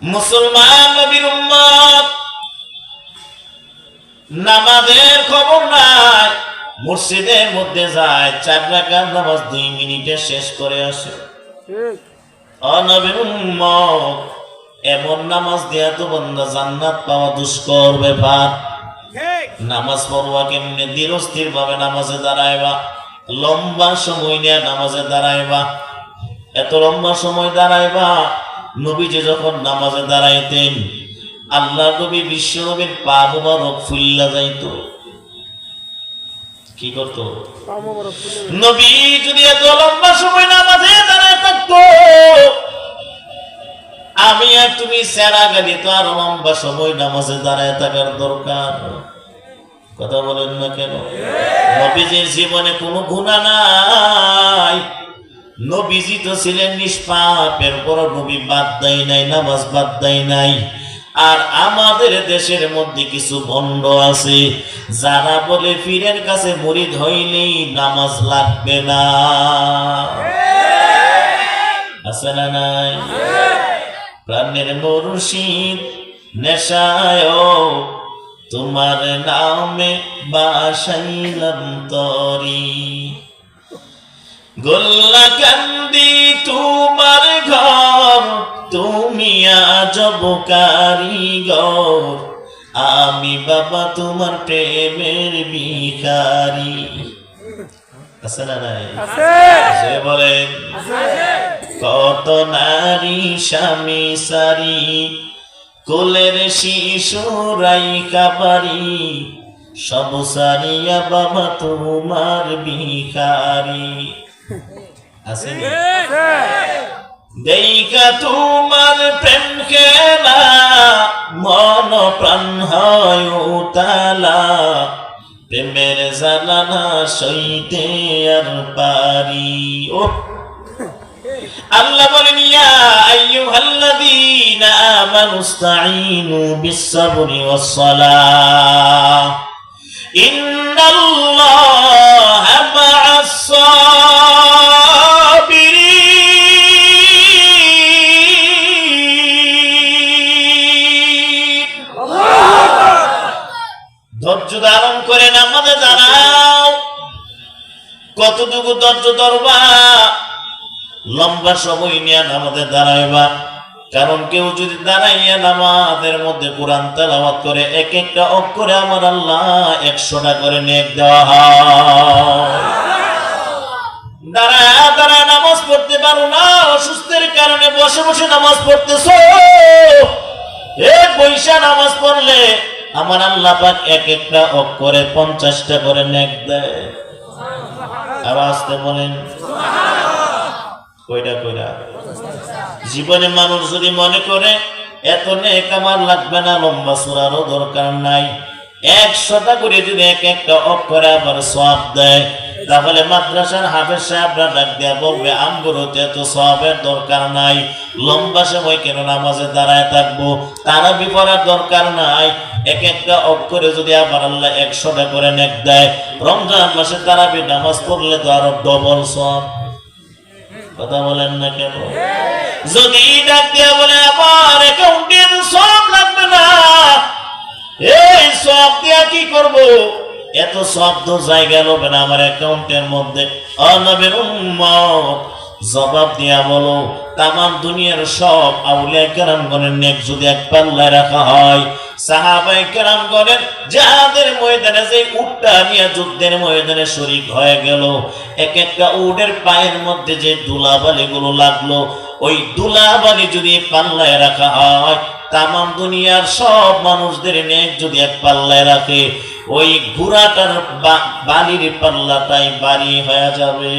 মুসলমান নবীর উম্মত নামাজের খবর নাই, মসজিদের মধ্যে যায় 4 রাকাত নামাজ 2 মিনিটে শেষ করে আসে। ও নবীর উম্মত, এমন নামাজ দিয়া তো বান্দা জান্নাত পাওয়া দুষ্কর ব্যাপার। নামাজ পড়বা কেমনে? ধীরস্থির ভাবে নামাজে দাঁড়াইবা, লম্বা সময় নিয়ে নামাজে দাঁড়াইবা। এত লম্বা সময় দাঁড়াইবা, নবীজি যখন নামাজে দাঁড়াইতেন আল্লাহ নবী বিশ্ব নবীর পা মুবারক ফুল্লা যাইতো। কি করত? নবী যদি এত লম্বা সময় নামাজে দাঁড়ায় থাকতো, আমি আর তুমি সেরা গালি তো আর লম্বা সময় নামাজে দাঁড়ায় থাকার দরকার। কথা বলেন না কেন? নবীজির জীবনে কোনো গুনাহ নাই, নবীজি তো ছিলেন নিষ্পাপ, এরপর নবী বাদ দেয় নাই, নামাজ বাদ দেয় নাই। আর আমাদের দেশের মধ্যে কিছু ভণ্ড আছে যারা বলে পীরের কাছে মুরিদ হইলেই নামাজ লাগবে না। আছে না নাই? প্রাণের মুর্শিদ নেশায় তোমার নামে বাসাইলাম তরি, গোল্লা কান্দি তোমার ঘর, তুমি আজব কারিগর, আমি বাবা তোমার প্রেমের ভিখারি। আছে না নাই? আছে বলেন। কত নারী স্বামী সারি, কোলের শিশু রাইকা বাড়ি, সব সারিয়া বাবা তোমার ভিখারি। আছে দেইকা তোমার প্রেম খেলা, মন প্রাণ হয় উতালা, প্রেমের জ্বালানা সইতে আর পারি। ও আল্লাহ বলেন, ইয়া আইয়ুহাল্লাযীনা আমানুস্তাঈনু বিস-সাবরি ওয়াস-সালাহ, ইন্নাল্লাহা মা'আস-সাবিরিন। ধৈর্য ধারণ করে নামাজে দাঁড়াও। কতটুকু ধৈর্য ধরবা? লম্বা সময় নিয়ে নামাজে দাঁড়াইবা। কারণ কেউ যদি দাঁড়াইয়া নামাজের মধ্যে কোরআন তেলাওয়াত করে, এক একটা অক্ষরে আমার আল্লাহ 100টা করে নেক দেওয়া হয়। দাঁড়ায় দাঁড়ায় নামাজ পড়তে পারো না, অসুস্থের কারণে বসে বসে নামাজ পড়তেছো, এই বৈশা নামাজ পড়লে আমার আল্লাহ পাক এক একটা অক্ষরে 50টা করে নেক দেয়। আর আসতে বলেন কয়টা কয়টা? জীবনে মানুষ যদি মনে করে এত নেক আমার লাগবে না, লম্বা সূরারও দরকার নাই, 100টা করে যদি এক একটা অক্ষরে আবার সওয়াব দেয়, তাহলে মাদ্রাসার হাফেজ সাহেবরা ডাক দেয়া বলবে আমগুলোতে এত সওয়াবের দরকার নাই, লম্বা সময় কেন নামাজে দাঁড়ায় থাকবো, তারাবি পড়ার দরকার নাই, এক একটা অক্ষরে যদি আবার আল্লাহ 100টা করে নেক দেয়, রমজান মাসে তারাবি নামাজ পড়লে তো আরো ডবল সওয়াব। কথা বলেন না কেন? যদি ডাক দিয়া বলে আমার অ্যাকাউন্টে সওয়াব লাগবে না, এই সওয়াব দিয়া কি করব? এত সওয়াব তো জায়গা হবে না আমার অ্যাকাউন্টের মধ্যে। ও নবীর উম্মত, জবাব দিয়া বলো, তামাম দুনিয়ার সব আউলিয়া কেরামগণের নেক যদি এক পাল্লায় রাখা হয়, সাহাবায়ে কেরামগণের যাদের ময়দানে যে উটটা নিয়ে যুদ্ধের ময়দানে শরীক হয়ে গেল, এক একটা উটের পায়ের মধ্যে যে ধুলাবালিগুলো লাগলো, ওই ধুলাবালি যদি পাল্লায় রাখা হয়, তামাম দুনিয়ার সব মানুষদের নেক যদি এক পাল্লায় রাখে, ওই ঘোড়াটার বালির পাল্লাটাই বাড়ি হয়ে যাবে।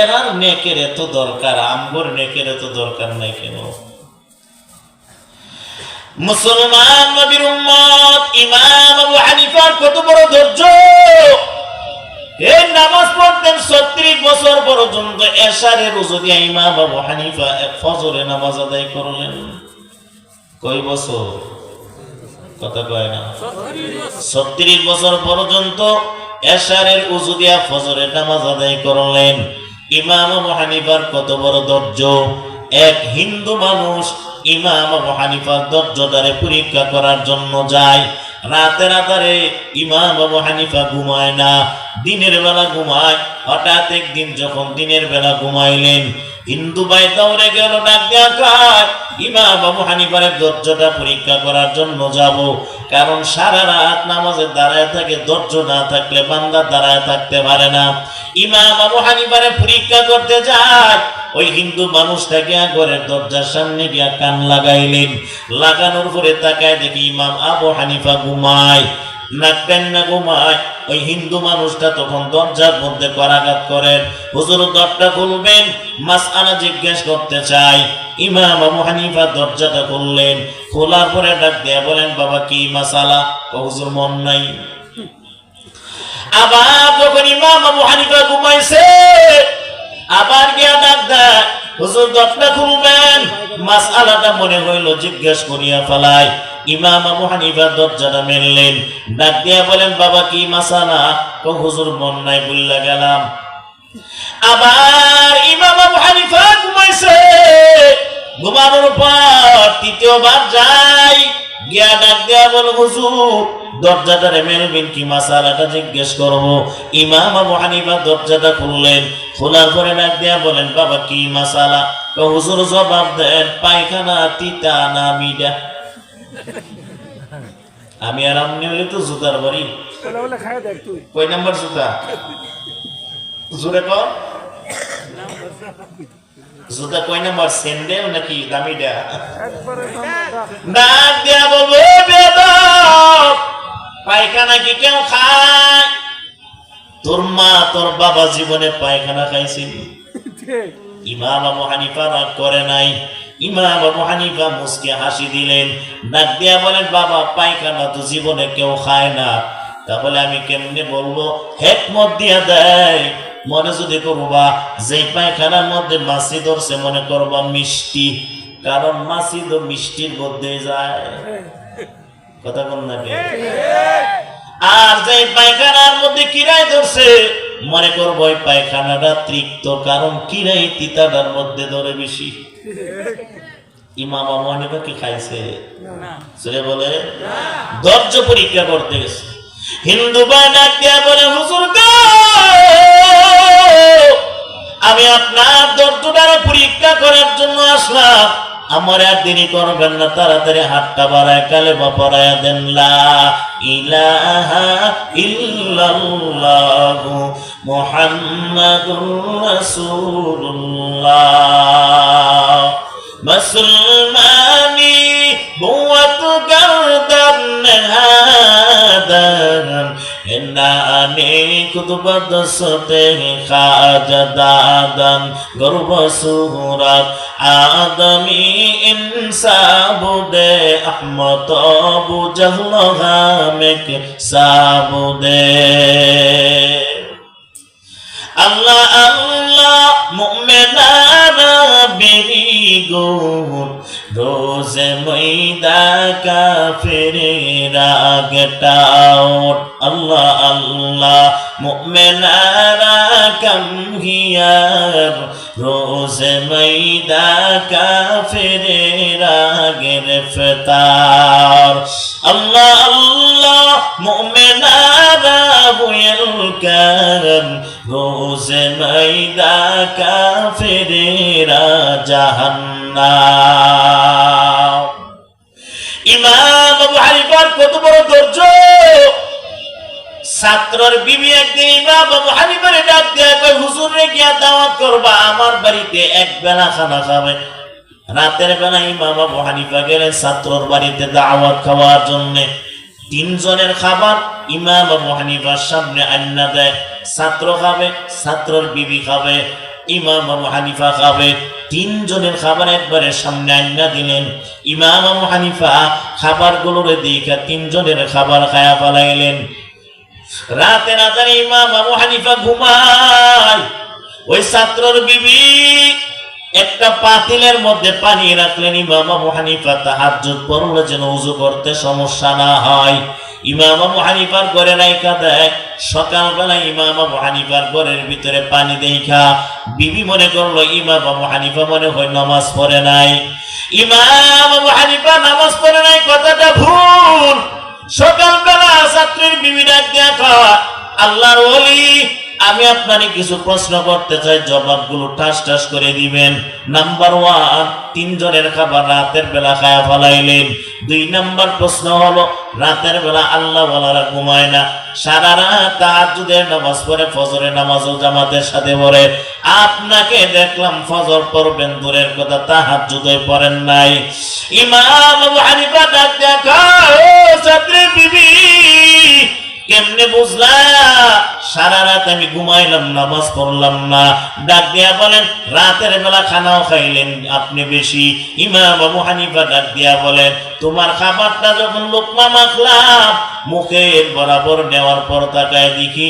এরার নেকের এত দরকার, আমগর নেকের এত দরকার নাই কেন? মুসলমান নবীর উম্মত ইমাম আবু হানিফার কত বড় ধৈর্য! এই নামাজ পড়তেন 36 বছর পর্যন্ত। এশারের রোজা দিয়ে ইমাম আবু হানিফা ফজরে নামাজ আদায় করলেন। কয় বছর? কথা কয় না? 36 বছর পর্যন্ত এশারের ওযু দিয়া ফজরের নামাজ আদায় করলেন। ইমাম আবু হানিফার কত বড় ধৈর্য! এক হিন্দু মানুষ ইমাম আবু হানিফার ধৈর্যধারে পরীক্ষা করার জন্য যায়। রাতের আধারে ইমাম আবু হানিফা ঘুমায় না, দিনের বেলা ঘুমায়। হঠাৎ একদিন যখন দিনের বেলা ঘুমাইলেন, হিন্দু ভাই দৌড়ে গেল, ডাক দেয়া কয়, ইমাম আবু হানিফার ধৈর্যটা পরীক্ষা করার জন্য যাব। কারণ সারা রাত নামাজে দাঁড়ায় থাকে, ধৈর্য না থাকলে বান্দা দাঁড়ায় থাকতে পারে না। ইমাম আবু হানিফারে পরীক্ষা করতে যায়। ওই হিন্দু মানুষটা গিয়া ঘরের দরজার সামনে গিয়া কান লাগাইলেন। লাগানোর পরে তাকায় দেখি ইমাম আবু হানিফা ঘুমায়, নাক টান্না ঘুমায়। ওই হিন্দু মানুষটা তখন দরজার মধ্যে করাঘাত করেন, হুজুর দরজা খুলবেন, মাসআলা জিজ্ঞেস করতে চাই। ইমাম আবু হানিফা দরজাটা খুললেন, খোলার পরে ডাক দিয়ে বলেন, বাবা কি মাসালা? হুজুর মন নাই। আবার যখন ইমাম আবু হানিফা ঘুমাইছে, আবার গিয়া ডাক দেয়, হুজুর দরজা খুলবেন, মাসআলাটা মনে হইল জিজ্ঞেস করিয়া ফেলায়। ইমাম আবু হানিফা দরজাটা মেললেন, ডাক দিয়া বলেন, বাবা কি মাসালা? হুজুর মন নাই বললা গেলাম। আবার ইমাম আবু হানিফা ঘুমাইছে, ঘুমানোর পর তৃতীয়বার যাই, গিয়া ডাক দিয়া বল, হুজুর দরজাটা মেলবেন, কি মাসালাটা জিজ্ঞেস করবো। ইমাম আবু হানিফা দরজাটা খুললেন, খোলার পরে ডাক দিয়া বলেন, বাবা কি মাসালা? হুজুর জবাব দেন, পায়খানা তিতা না মিডা? আমি আর আমনি হইলে তো জুতার বাড়ি। কয় নাম্বার জুতা? জোরে কর, জুতা কয় নাম্বার, স্যান্ডেল নাকি দামিটা? ডাক দিয়া বলবো, বেদব, পায়খানা কি কেউ খায়? তোর মা তোর বাবা জীবনে পায়খানা খাইছিল? ইমাম আবু হানিফা রাগ করে নাই। ইমাম আবু হানিফা মুস্কে হাসি দিলেন, ডাক দিয়া বলেন, বাবা পায়খানা তো জীবনে কেউ খায় না, তাহলে আমি কেমনে বলবো? হিকমত দিয়া দেয়, মনে যদি করবা যে পায়খানার মধ্যে মাছি ধরছে, মনে করবা মিষ্টি, কারণ মাছি তো মিষ্টির মধ্যে যায়। কথা বল না? আর যে পায়খানার মধ্যে কিরাই ধরছে, মনে করবো ওই পায়খানাটা তৃপ্ত, কারণ কিরাই তিতাটার মধ্যে ধরে বেশি। ইমাম আবু হানিফা কি খাইছে? ছেলে বলে ধৈর্য পরীক্ষা করতে গেছে। হিন্দু ভাই ডাক দিয়া বলে, হুজুর গো, আমি আপনার ধৈর্যটারে পরীক্ষা করার জন্য আসলাম, আমার আর দেরি করবেন না, তাড়াতাড়ি হাতটা বাড়ায় কালেমা পড়ায়া দেন, লা ইলাহা ইল্লাল্লাহু মুহাম্মাদুর রাসূলুল্লাহ। মুসলমানি বুয়াত গর্দান হাদান, নানে কুতুবাদ সতে খাজা দাদান, গর্ব সুরাত আদমি ইনসাবুদে আহমদ আবু জাহল হামেক সাবুদে। আল্লাহ আল্লাহ মুমিনারা বেরিগুন, রোজে ময়দা কাফেরেরা গেটাউট। আল্লাহ আল্লাহ মুমিনারা কামহিয়ার, রোজে ময়দা কাফেরেরা গ্রেফতার। আল্লাহ আল্লাহ মুমিনারা বুয়েল কারম, রোজে ময়দা কাফেরেরা জাহান্নাম। ইমাম আবু হানিফার কত বড় ধৈর্য! ছাত্রর বিবি একদিন ইমাম আবু হানিফারে ডাক দেয়া কয়, হুজুর রে গিয়া দাওয়াত করবা, আমার বাড়িতে এক বেলা খানা খাবে। রাতের বেলা ইমাম আবু হানিফা গেলেন ছাত্রর বাড়িতে দাওয়াত খাওয়ার জন্য। 3 জনের খাবার ইমাম আবু হানিফার সামনে আন্না দেয়। ছাত্র খাবে, ছাত্রর বিবি খাবে, ইমাম আবু হানিফা খাবে। 3 জনের খাবার একবারে সামনে আন্না দিলেন। ইমাম আবু হানিফা খাবারগুলোরে দেখা 3 জনের খাবার খায়া ফেলাইলেন। রাতে রাতে ইমাম আবু হানিফা ঘুমায়। ওই ছাত্রর বিবি একটা পাতিলের মধ্যে পানি রাখলেন। ইমাম আবু হানিফা তাহাজ্জুদ পড়লে যেন ওযু করতে সমস্যা না হয়, ইমাম আবু হানিফার ঘরে রাইখা দেয়। সকালবেলা ইমাম আবু হানিফার ঘরের ভিতরে পানি দেখা বিবি মনে করলো ইমাম আবু হানিফা মনে হয় নামাজ পড়ে নাই। ইমাম আবু হানিফা নামাজ পড়ে নাই কথাটা ভুল। সকালবেলা ছাত্রীর বিবি ডাক দিয়া কয়, আল্লাহর ওলি, আমি আপনারে কিছু প্রশ্ন করতে চাই, জবাবগুলো ঠাস ঠাস করে দিবেন। নাম্বার 1, 3 জনের খাবার রাতের বেলা খায়া ফেলাইলেন। 2 নাম্বার প্রশ্ন হলো, রাতের বেলা আল্লাহ ওয়ালারা ঘুমায় না, সারা রাত তাহাজ্জুদের নামাজ পড়ে, ফজরের নামাজও জামাতের সাথে পড়ে। আপনাকে দেখলাম ফজর পড়বেন দূরের কথা, তাহাজ্জুদে পড়েন নাই। ইমাম আবু হানিফা ডাক দিয়া কয়, ও ছাত্রীর বিবি, কেমনে বুঝলা সারা রাত আমি ঘুমাইলাম, নামাজ পড়লাম না? ডাক দিয়া বলেন, রাতের বেলা খানাও খাইলেন আপনি বেশি। ইমাম আবু হানিফা ডাক দিয়া বলেন, তোমার খাবারটা যখন লোকমা মাখলাম, মুখের বরাবর নেওয়ার পর তাকায় দেখি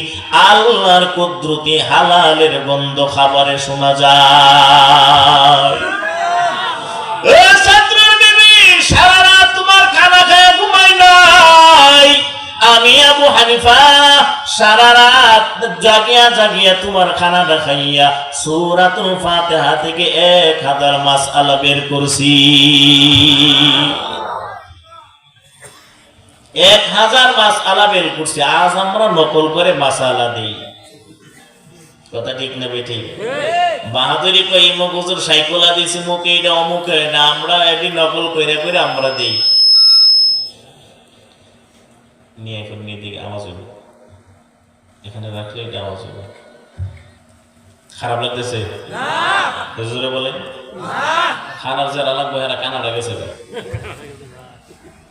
আল্লাহর কুদরতি হালালের গন্ধ খাবারে শোনা যায়। ছাত্রের বিবি, সারা রাত তোমার খানা খায় ঘুমাই নাই, আমি আবু হানিফা সারা রাত জাগিয়া জাগিয়া তোমার খানাটা খাইয়া সূরাতুল ফাতিহা থেকে 1000 মাসআলা বের করছি। 1000 মাসআলা বের করছি। আজ আমরা নকল করে মাসআলা দেই, কথা ঠিক না বেঠিক? বাহাদুরি কই ইমুক হুজুর সাইকোলা দিছি মুখে, এটা অমুক না, আমরা এটি নকল করে করে আমরা দেই। নিয়ে এখন নিয়ে দিকে আওয়াজ হইব, এখানে রাখলে এটা আওয়াজ হইব। খারাপ লাগতেছে? হুজুরে বলেন খারাপ যারা লাগবে এরা কানাডা গেছে,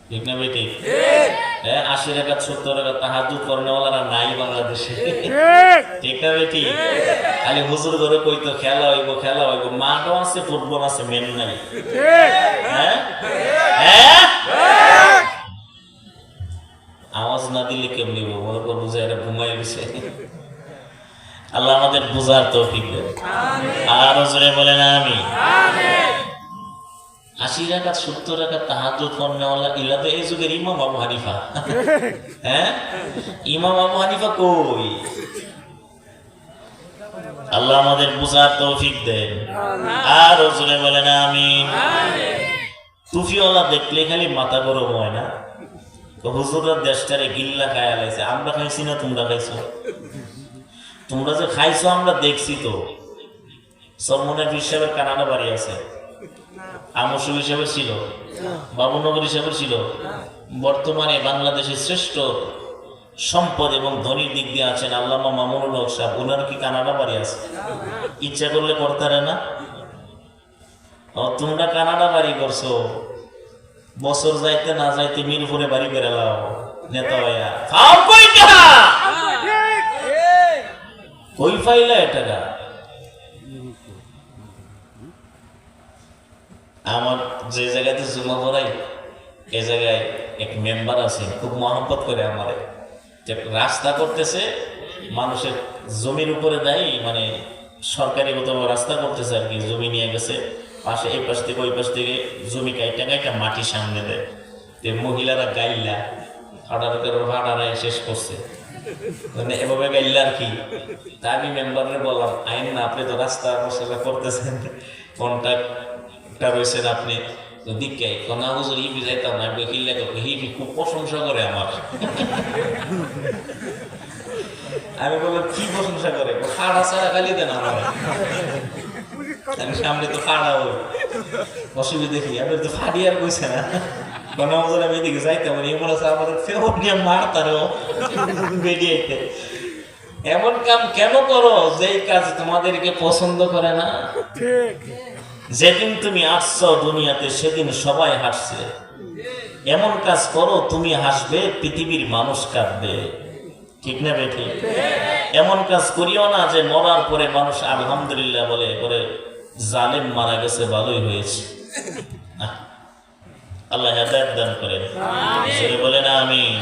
ঠিক না বেটি? 80 রাকাত 70 রাকাত তাহাজ্জুদ করনেওয়ালারা নাই বাংলাদেশে, ঠিক না বেটি? খালি হুজুর ধরে কইতো খেলা হইব খেলা হইব, মাঠও আছে, ফুটবল আছে, মেন নাই। আওয়াজ না দিলে কেমনি মনে করবো যে এরা ঘুমাই গেছে। আল্লাহ আমাদের বুঝার তৌফিক দেন। আর জোরে বলেন আমিন। 80 রাকাত 70 রাকাত তাহাজ্জুদ করনেওয়ালা ইলা তো এই যুগের ইমাম আবু হানিফা। ইমাম আবু হানিফা কই? আল্লাহ আমাদের বুঝার তৌফিক দেন। আর জোরে বলেন আমিন। টুপিওয়ালা দেখলে খালি মাথা গরম হয় না? হুজুররা দেশটারে গিল্লা খায়া লাইছে। আমরা খাইছি না তোমরা খাইছো? তোমরা যে খাইছো আমরা দেখছি তো। সরমনের হিসাবের কানাডা বাড়ি আছে, আমসু হিসাবের ছিল, বাবুনগর হিসাবের ছিল। বর্তমানে বাংলাদেশের শ্রেষ্ঠ সম্পদ এবং ধনীর দিক দিয়ে আছেন আল্লামা মামুনুল হক সাহেব। ওনার কি কানাডা বাড়ি আছে? ইচ্ছা করলে করতে পারে না? তোমরা কানাডা বাড়ি করছো, বছর যাইতে না যাইতে মিরপুরে বাড়ি করে লাও নেতা ভাইয়া। খাও কই টাকা? কই পাইলা টাকা? আমার যে জায়গাতে জুমা পড়াই এই জায়গায় এক মেম্বার আছে, খুব মহব্বত করে আমারে। রাস্তা করতেছে, মানুষের জমির উপরে দেয়, মানে সরকারিগত রাস্তা করতেছে আর কি। জমি নিয়ে গেছে পাশে, এই পাশ থেকে ওই পাশ থেকে জমি কাইটা কাইটা মাটি সামনে দেয়। মহিলারা গাইলা ভাড়ারাই শেষ করছে, মানে এভাবে গাইলা আর কি। তা আমি মেম্বারে বললাম, আইন না, আপনি তো রাস্তা মশলা করতেছেন, কন্ট্রাক্টটা রয়েছেন আপনি, তো দিকে কোনা হুজুর ইবি যাইতাম না। হিবি খুব প্রশংসা করে আমার। আমি বললাম কি প্রশংসা করে? খাড়া ছাড়া খালি দেন আমার, সামনে তো ফাড়া ওই অসুবিধা দেখি। আমি তো ফাড়ি আর কইছে না, কোন মজা আমি এদিকে যাইতাম এমন আছে আমাদের ফেরত নিয়ে মারতারও বেরিয়েতে। এমন কাম কেন করো যেই কাজ তোমাদেরকে পছন্দ করে না? যেদিন তুমি আসছো দুনিয়াতে সেদিন সবাই হাসছে। এমন কাজ করো তুমি হাসবে, পৃথিবীর মানুষ কাঁদবে, ঠিক না বেঠি? এমন কাজ করিও না যে মরার পরে মানুষ আলহামদুলিল্লাহ বলে, পরে জালেম মারা গেছে ভালোই হয়েছে। আল্লাহ হেদায়েত দান করেন, আমিন বলেন আমিন।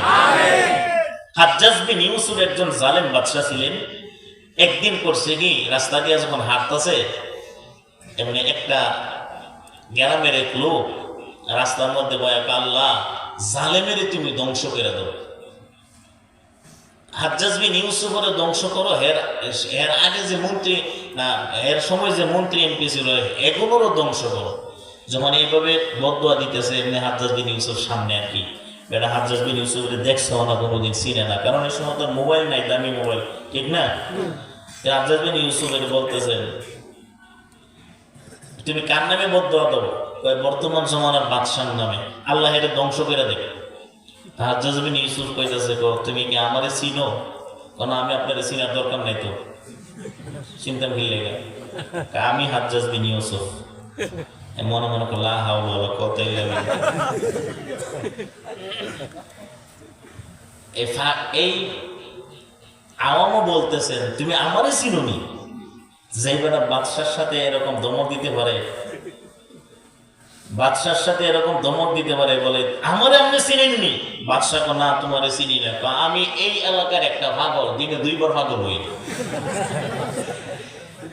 হাজ্জাজ বিন ইউসুফ একজন জালেম বাদশা ছিলেন। একদিন করছে কি, রাস্তা দিয়ে যখন হাঁটতেছে, এমনি একটা গ্রামের এক লোক রাস্তার মধ্যে বয়া, আল্লাহ জালেমের তুমি ধ্বংস করে দাও। হাজ্জাজ বিন ইউসুফের ধ্বংস করো, এর আগে যে মন্ত্রী না, এর সময় যে মন্ত্রী এমপি ছিল এগুলোরও ধ্বংস করো। যখন এইভাবে বদদোয়া দিতেছে এমনি হাজ্জাজ বিন ইউসুফ সামনে আর কি, এটা হাজ্জাজ বিন ইউসুফের দেখছে না, কোনোদিন চিনে না, কারণ এই সময় তার মোবাইল নাই, দামি মোবাইল, ঠিক না? হাজ্জাজ বিন ইউসুফের বলতেছেন তুমি কার নামে বদদোয়া দেবো? বর্তমান জমানার বাদশার নামে, আল্লাহ এটা ধ্বংস করে দেবে। হাজ্জাজ বিন ইউসুফ কইতেছে তুমি কি আমারে চিনো? কারণ আমি আপনার চিনার দরকার নাই, তো চিন্তা মিলে গেল আমি হাজ্জাজ বিন ইউসুফ। মনে মনে করলা হাওলা কতই লাগে। এই আওয়ামও বলতেছেন তুমি আমারে চিনোনি, যে বেটা বাদশার সাথে এরকম ধমক দিতে পারে, বাদশার সাথে এরকম ধমক দিতে পারে, বলে আমারে আপনি চিনেননি? বাদশা কো না তোমারে চিনি না, আমি এই এলাকার একটা পাগল, দিনে 2 বার পাগল হই।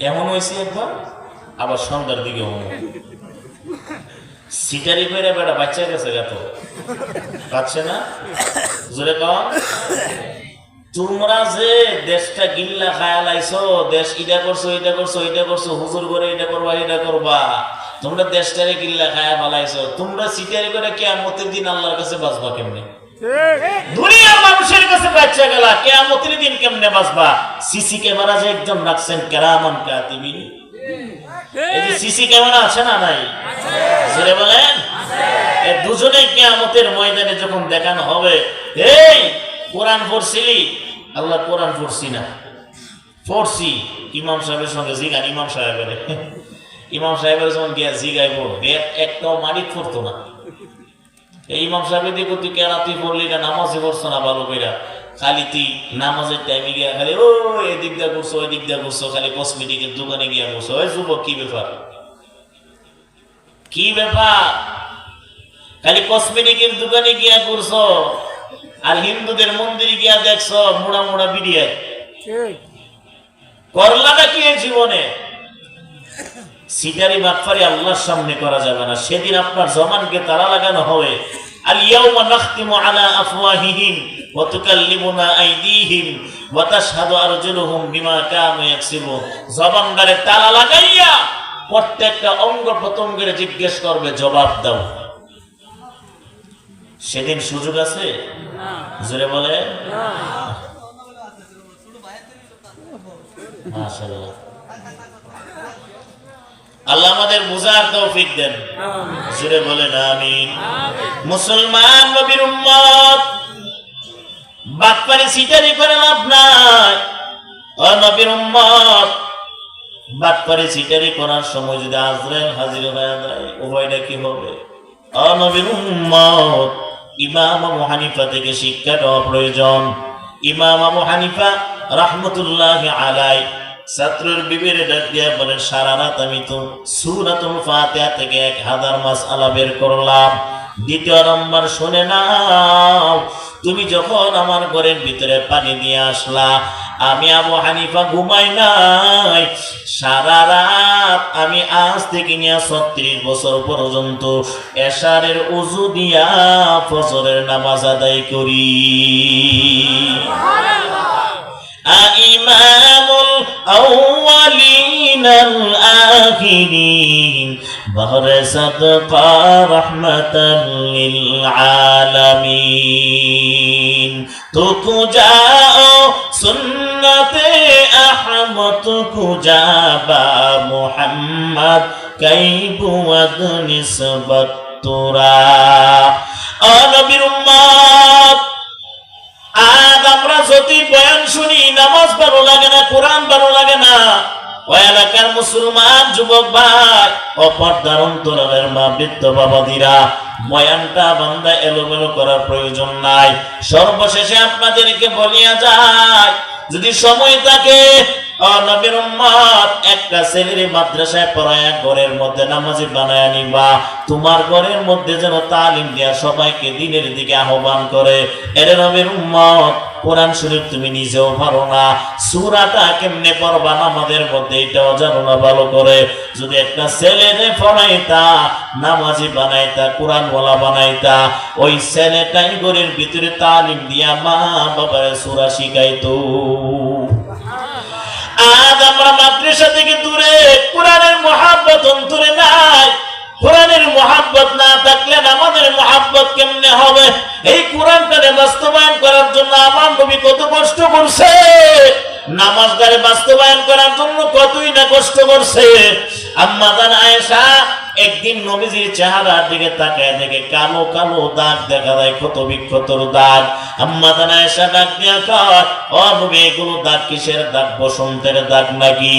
এমন হয়েছে একবার, আবার সন্ধ্যার দিকে সিটারি করে বেটা বাচ্চা গেছে, গেত পাচ্ছে না জোরে কম। তোমরা যে দেশটা গিল্লা খায়ালাইছো, দেশ ইটা করছো এটা করছো এটা করছো, হুজুর করে এটা করবা এটা করবা, তোমরা দেশটারে গিল্লা খায়া ফালাইছো, তোমরা সিটারি করে কিয়ামতের দিন আল্লাহর কাছে বাঁচবা কেমনে? দুনিয়ার মানুষের কাছে বাচ্চা গেলা, কিয়ামতের দিন কেমনে বাঁচবা? সিসি ক্যামেরা যে একজন রাখছেন কেরামান কাতিবিন, এই যে সিসি ক্যামেরা আছে না নাই? জোরে বলেন। এই দুজনে কিয়ামতের ময়দানে যখন দেখানো হবে, এই কোরআন পড়ছিলি? আল্লাহ কোরআন পড়ছি না। পড়ছি, ইমাম সাহেবের সঙ্গে জিগান, ইমাম সাহেবের যখন গিয়া জিগাইব, একটাও মালিক পড়তো না। এই ইমাম সাহেবের দিকে তুই কেন তুই পড়লি না, নামাজে পড়ছো না ভালো কইরা, খালি তুই নামাজের টাইমে গিয়া খালি ও এদিক দিয়া করছো ওই দিক দিয়া করছো, খালি কসমেটিকের দোকানে গিয়া করছো। ওই যুবক কি ব্যাপার, কি ব্যাপার? খালি কসমেটিকের দোকানে গিয়া করছো আর হিন্দুদের মন্দিরে গিয়া দেখছো মোড়া মোড়া বিড়িয়া, করলাটা কি এই জীবনে? সিটারি বাটফারি আল্লাহর সামনে করা যাবে না, সেদিন আপনার জবানকে তালা লাগানো হবে। আল ইয়াউমা নাখতিমু আলা আফওয়াহিহিম ওয়া তুকাল্লিমুনা আইদিহিম ওয়া তাশহাদু আরজুলুহুম বিমা কানু ইয়াকসিবুন। জবানদারে তালা লাগাইয়া প্রত্যেকটা অঙ্গ প্রত্যঙ্গের জিজ্ঞেস করবে, জবাব দাও। সেদিন সুযোগ আছে? জোরে বলে মাশাআল্লাহ। আল্লাহ আমাদের বুঝার তৌফিক দেন, জোরে বলেন আমিন। মুসলমান নবীর উম্মত, বাটপারি সিটারি করে লাভ নাই। ও নবীর উম্মত, বাটপারি সিটারি করার সময় যদি আজরাইল হাজির হয়ে যায়, উভয়টা কি হবে? ও নবীর উম্মত, ইমাম আবু হানিফা থেকে শিক্ষা দেওয়া প্রয়োজন। ইমাম আবু হানিফা রাহমাতুল্লাহি আলাইহি ছাত্রের বিবির ডাক দিয়া বলেন, সারা রাত আমি তো সূরাতুল ফাতিহা থেকে 1000 মাসআলা বের করলাম। দ্বিতীয় নম্বর শুনে নাও, তুমি যখন আমার ঘরের ভিতরে পানি দিয়ে আসলা, আমি আবু হানিফা ঘুমাই নাই। সারা রাত আমি আজ থেকে নিয়ে 36 বছর পর্যন্ত এশারের উযু দিয়া ফজরের নামাজ আদায় করি। ইমামুল আউয়ালিনাল আখিরিন বাহরে সাদকা রাহমাতাল লিল আলামিন। তুকু যাও সুন্নতে আহমদ কুজাবা মুহাম্মদ কাইবুয়াদ নিসবত তুরা। ও নবীর উম্মত, আজ আমরা যদি বয়ান শুনি, নামাজ ভালো লাগে না, কোরআন ভালো লাগে না। ওই এলাকার মুসলমান যুবক ভাই, অপর্দার অন্তরালের মা, বৃদ্ধ বাবাদিরা, বয়ানটা বান্দা এলোমেলো করার প্রয়োজন নাই। সর্বশেষে আপনাদেরকে বলিয়া যায়, যদি সময় থাকে, ও ও নবীর উম্মত, একটা ছেলের মাদ্রাসায় পড়ায়া ঘরের মধ্যে নামাজি বানায় নিবা, তোমার ঘরের মধ্যে যেন তালিম দিয়া সবাইকে দিনের দিকে আহ্বান করে। এর নবীর উম্মত, কোরআন শরীফ তুমি নিজেও পারো না, সূরাটা কেমনে পড়বা নামাজের মধ্যে এটাও জানো না ভালো করে। যদি একটা ছেলেরে পড়াইতা, নামাজি বানাইতা, কোরআনওয়ালা বানাইতা, ওই ছেলেটাই ঘরের ভিতরে তালিম দিয়া মা বাবার সূরা শিখাইতো। আজ আমরা মাদ্রাসা থেকে দূরে, কোরআনের মহব্বত অন্তরে নাই। কোরআনের মহব্বত না থাকলে আমাদের মহব্বত কেমনে হবে? এই কোরআনটাকে বাস্তবায়ন করার জন্য আমার নবী কত কষ্ট করছে, নামাজদারে বাস্তবায়ন করার জন্য কতই না কষ্ট করছে। আম্মা জান আয়েশা একদিন নবীজির চেহারার দিকে তাকায় দেখে কালো কালো দাগ দেখা যায়, ক্ষত বিক্ষতর দাগ। আম্মা জান আয়েশা ডাক দিয়া কয়, ও নবী, এগুলো দাগ কিসের দাগ? বসন্তের দাগ নাকি?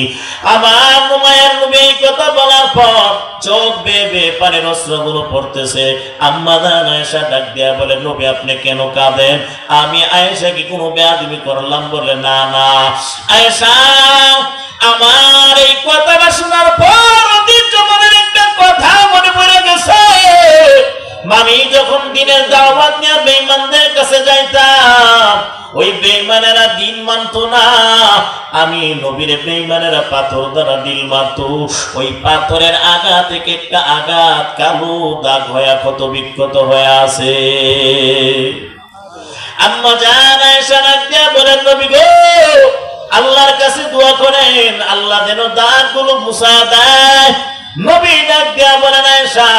আমার মায়ের নবী এই কথা বলার পর চোখ বেয়ে বেয়ে পানির অস্ত্রগুলো পড়তেছে। আম্মা জান আয়েশা ডাক দিয়া বলে, নবী আপনি কেন কাঁদেন? আমি আয়েশা কি কোনো বেয়াদবি করলাম? বলে, না না আয়েশা, আমার এই কথাটা শোনার পর ঐতিহ্য মনের একটা কথা মনে পড়ে গেছে। আমি যখন দিনের দাওয়াত নিয়ে বেঈমানদের কাছে যাইতাম, ওই বেঈমানেরা দিন মানতো না, আমি নবীর বেঈমানেরা পাথর দ্বারা দিল মারতো। ওই পাথরের আঘাত থেকে একটা আঘাত কালো দাগ হয়ে ক্ষত বিক্ষত হয়ে আছে। আম্মা জান আয়েশা ডাক দিয়া বলেন, নবী গো, আল্লাহর কাছে দোয়া করেন, আল্লাহ যেন দাগগুলো মুছা দেয়। নবী ডাক দিয়া বলেন, আয়েশা,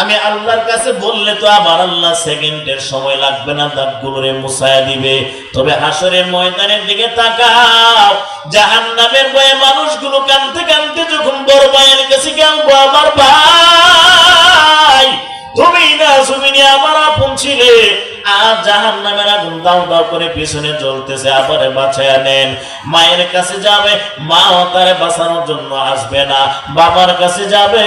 আমি আল্লাহর কাছে বললে তো আবার আল্লাহ সেকেন্ডের সময় লাগবে না, দাগগুলোরে মুছায়া দিবে। তবে হাসরের ময়দানের দিকে তাকাও, জাহান্নামের ভয়ে মানুষগুলো কাঁদতে কাঁদতে যখন বড় ভাইয়ের কাছে গেল, আমার ভাই তুমি না জমিনে আমার আপন ছিলে, আর জাহান্নামের আগুন দাও দাও করে পিছনে জ্বলতেছে, আবারে বাঁচায়া নেন। মায়ের কাছে যাবে, মাও তারে বাঁচানোর জন্য আসবে না। বাবার কাছে যাবে,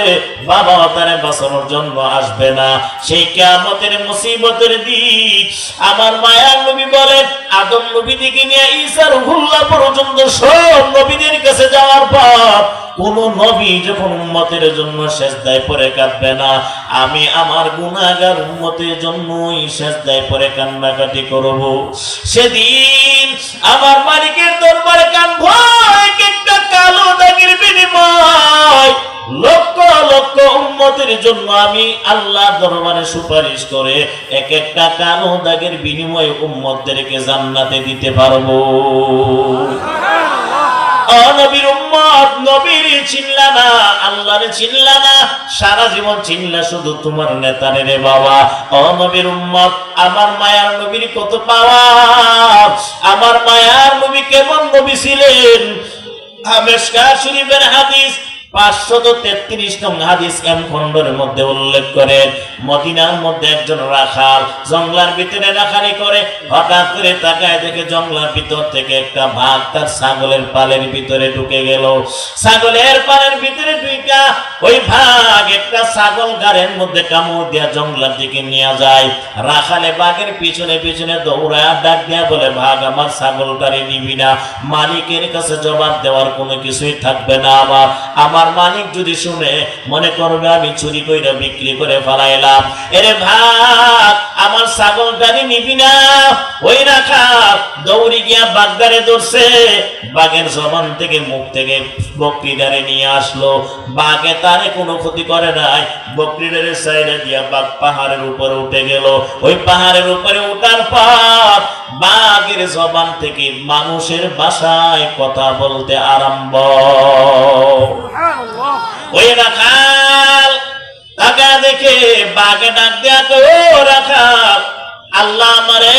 বাবাও তারে বাঁচানোর জন্য আসবে না। সেই কিয়ামতের মুসিবতের দিন আমার মায়ার নবী বলেন, আদম নবী থেকে নিয়ে ঈসা রুহুল্লাহ পর্যন্ত সব নবীদের কাছে যাওয়ার পর কোন নবী যখন উম্মতের জন্য সেজদায় পড়ে কাঁদবে না, আমি আমার গুনাহগার উম্মতের জন্যই সেজদায় পড়ে কান্নাকাটি করব। সেদিন আমার মালিকের দরবারে কাঁদবো, এক একটা কালো দাগের বিনিময় লক্ষ লক্ষ উম্মতের জন্য আমি আল্লাহর দরবারে সুপারিশ করে এক একটা কালো দাগের বিনিময়ে উম্মতদেরকে জান্নাতে দিতে পারবো। নবীর উম্মত, নবীর চিনলা না, আল্লাহরে চিনলা না, সারা জীবন চিনলা শুধু তোমার নেতারে রে বাবা। নবীর উম্মত, আমার মায়ার নবীর কত পাওয়া, আমার মায়ার নবী কেমন নবী ছিলেন। মিশকাত শরীফের হাদিস 533 নং হাদিস এম খণ্ডের মধ্যে উল্লেখ করেন, মদিনার মধ্যে একজন রাখাল জঙ্গলার ভিতরে রাখালি করে, হঠাৎ করে তাকায় দেখে জঙ্গলার ভিতর থেকে একটা বাঘ তার ছাগলের পালের ভিতরে ঢুকে গেল। ছাগলের পালের ভিতরে ঢুকা ওই বাঘ একটা ছাগল গাড়ের মধ্যে কামড় দিয়া জঙ্গলার দিকে নিয়ে যায়। রাখালে বাঘের পিছনে পিছনে দৌড়ায় ডাক দিয়া বলে, ভাগ, আমার ছাগলটারে নিবি না, মালিকের কাছে জবাব দেওয়ার কোনো কিছুই থাকবে না। আমার মালিক যদি শুনে মনে করবে আমি চুরি করে বিক্রি করে ফেলাইলাম। এরে ভাগ, আমার ছাগলটারে নিবি না। ওই রাখাল দৌড়ি গিয়া বাগদারে ধরছে, বাঘের জবান থেকে মুখ থেকে বকরিটারে নিয়ে আসলো। বাঘে তারে কোনো ক্ষতি করে নাই, বকরিটারে সাইডে দিয়া বাঘ পাহাড়ের উপরে উঠে গেল। ওই পাহাড়ের উপরে উঠার পর বাঘের জবান থেকে মানুষের ভাষায় কথা বলতে আরম্ভ। ওই রাখাল তাকে দেখে বাঘে ডাক দেয়া, ও রাখাল, আল্লাহ আমারে